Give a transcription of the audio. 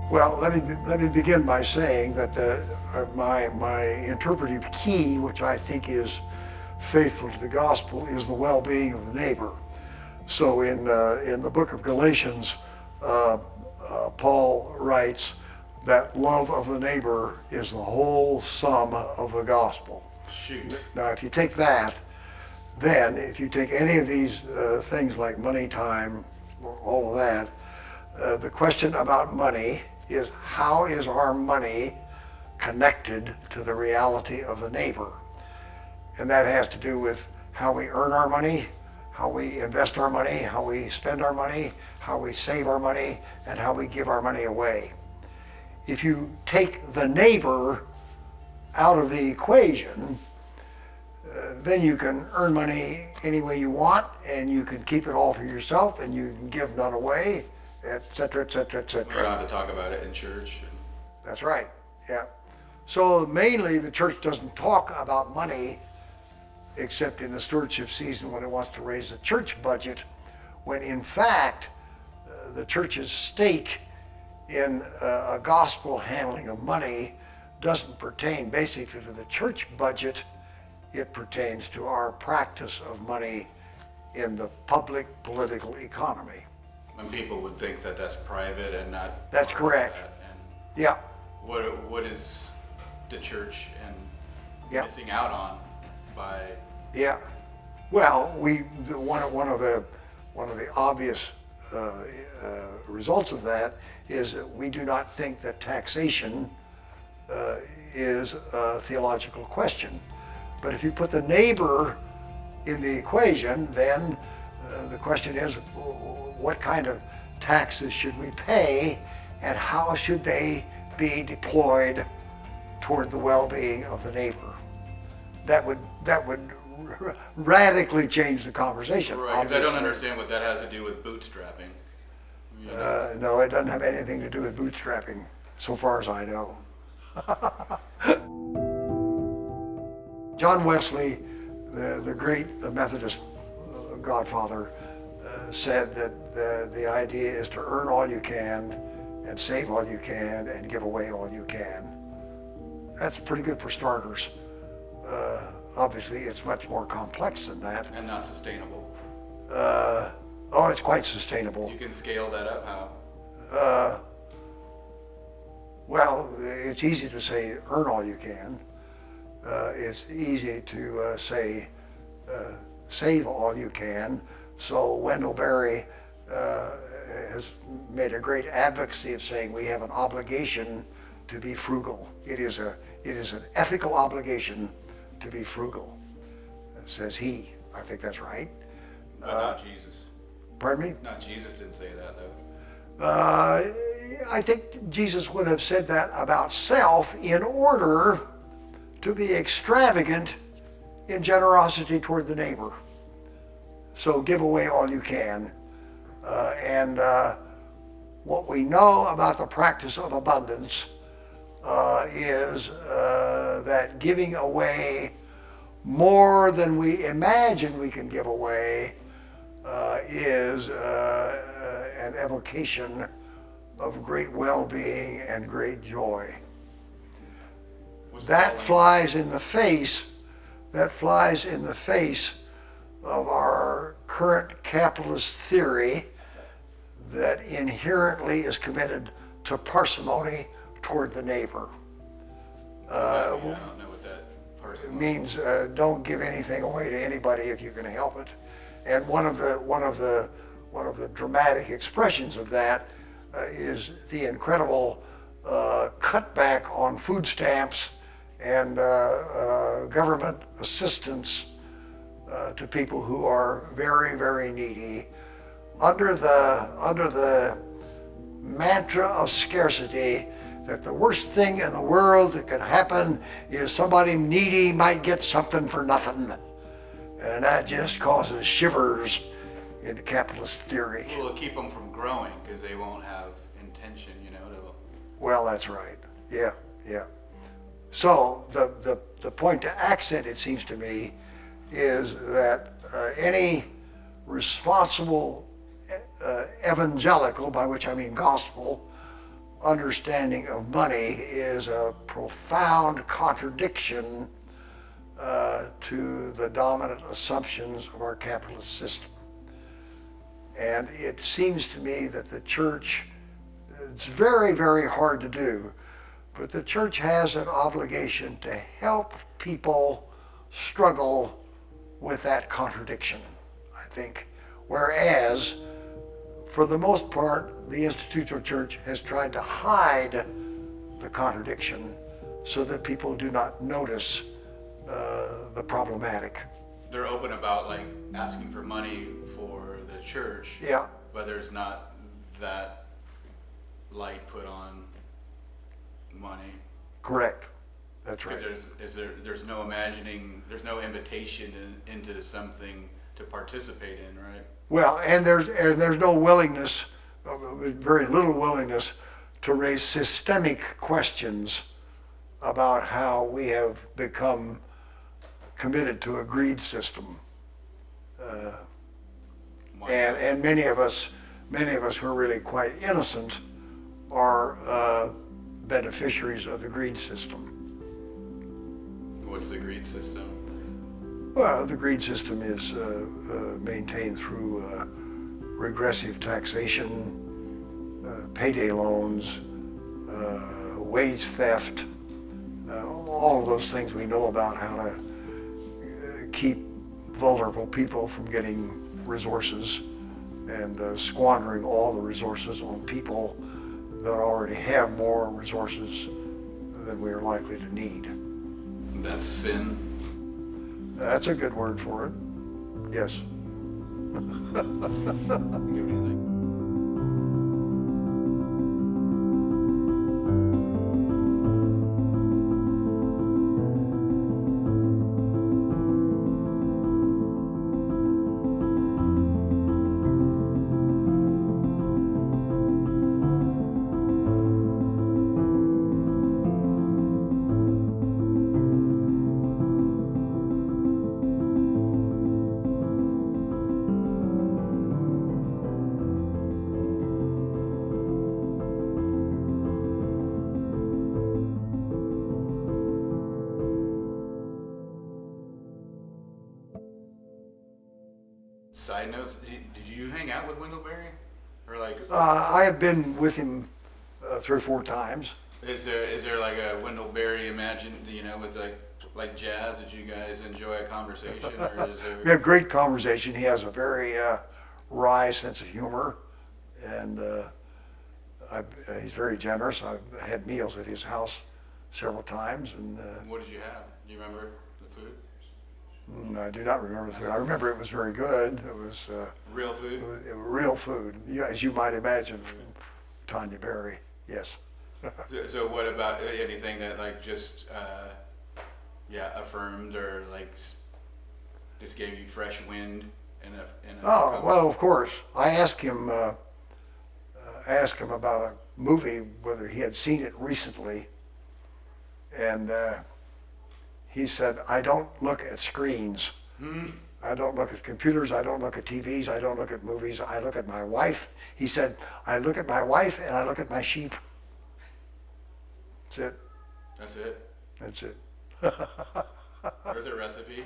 Well, let me begin by saying that my interpretive key, which I think is faithful to the gospel, is the well-being of the neighbor. So in the book of Galatians, Paul writes that love of the neighbor is the whole sum of the gospel. Shoot. Now, if you take that, then if you take any of these things like money, time, all of that, the question about money is how is our money connected to the reality of the neighbor? And that has to do with how we earn our money, how we invest our money, how we spend our money, how we save our money, and how we give our money away. If you take the neighbor out of the equation, then you can earn money any way you want, and you can keep it all for yourself, and you can give none away, et cetera, et cetera, et cetera. We don't have to talk about it in church. That's right, yeah. So mainly the church doesn't talk about money except in the stewardship season when it wants to raise the church budget, when in fact the church's stake in a gospel handling of money doesn't pertain basically to the church budget. It pertains to our practice of money in the public political economy. And people would think that that's private and not. That's correct. And Yeah, what is the church and Yeah. missing out on by? yeah. Well, one of the obvious results of that is that we do not think that taxation is a theological question. But if you put the neighbor in the equation, then the question is, what kind of taxes should we pay, and how should they be deployed toward the well-being of the neighbor? That would radically change the conversation. Right, because I don't obviously. understand what that has to do with bootstrapping. You know, No, it doesn't have anything to do with bootstrapping, so far as I know. John Wesley, the great Methodist godfather, said that the idea is to earn all you can and save all you can and give away all you can. That's pretty good for starters. Obviously, it's much more complex than that. and not sustainable. Oh, it's quite sustainable. You can scale that up how? Well, it's easy to say earn all you can. It's easy to say save all you can. So Wendell Berry has made a great advocacy of saying we have an obligation to be frugal. It is an ethical obligation to be frugal, says he. I think that's right. But not Jesus. Pardon me? Not Jesus didn't say that though. I think Jesus would have said that about self in order to be extravagant in generosity toward the neighbor. So give away all you can. And what we know about the practice of abundance is that giving away more than we imagine we can give away is an evocation of great well-being and great joy. That flies in the face of our current capitalist theory that inherently is committed to parsimony toward the neighbor. I don't know what that person Means don't give anything away to anybody if you can help it. And one of the dramatic expressions of that is the incredible cutback on food stamps and government assistance to people who are very, very needy under the mantra of scarcity, that the worst thing in the world that can happen is somebody needy might get something for nothing. And that just causes shivers in capitalist theory. will keep them from growing because they won't have intention, to. Well, that's right. Yeah. So the point to accent, it seems to me, is that any responsible evangelical, by which I mean gospel, understanding of money is a profound contradiction to the dominant assumptions of our capitalist system. And it seems to me that the church, it's very, very hard to do, but the church has an obligation to help people struggle with that contradiction, I think. Whereas, for the most part, the institutional church has tried to hide the contradiction so that people do not notice the problematic. They're open about like asking for money for the church. Yeah. But there's not that light put on money. Correct. That's right. Because there's no imagining, there's no invitation into something to participate in, right? Well, and there's no willingness, very little willingness to raise systemic questions about how we have become committed to a greed system. And many of us who are really quite innocent are beneficiaries of the greed system. What's the greed system? Well, the greed system is maintained through regressive taxation, payday loans, wage theft, all of those things we know about, how to keep vulnerable people from getting resources and squandering all the resources on people that already have more resources than we are likely to need. That's sin. That's a good word for it. Yes. Side notes, did you hang out with Wendell-Berry? Or like, I have been with him 3 or 4 times. is there like a Wendell-Berry it's like jazz? Did you guys enjoy a conversation, or is there? We have great conversation. He has a very wry sense of humor, and he's very generous. I've had meals at his house several times, and What did you have? Do you remember the food? I do not remember the food. I remember it was very good. It was Real food? real food, as you might imagine from Tanya Berry. Yes. So what about anything that like just affirmed or like just gave you fresh wind in a Oh, well, of course. I asked him about a movie, whether he had seen it recently, and he said, "I don't look at screens. I don't look at computers. I don't look at TVs. I don't look at movies. I look at my wife." He said, "I look at my wife and I look at my sheep." That's it. That's it. That's it. There's a recipe.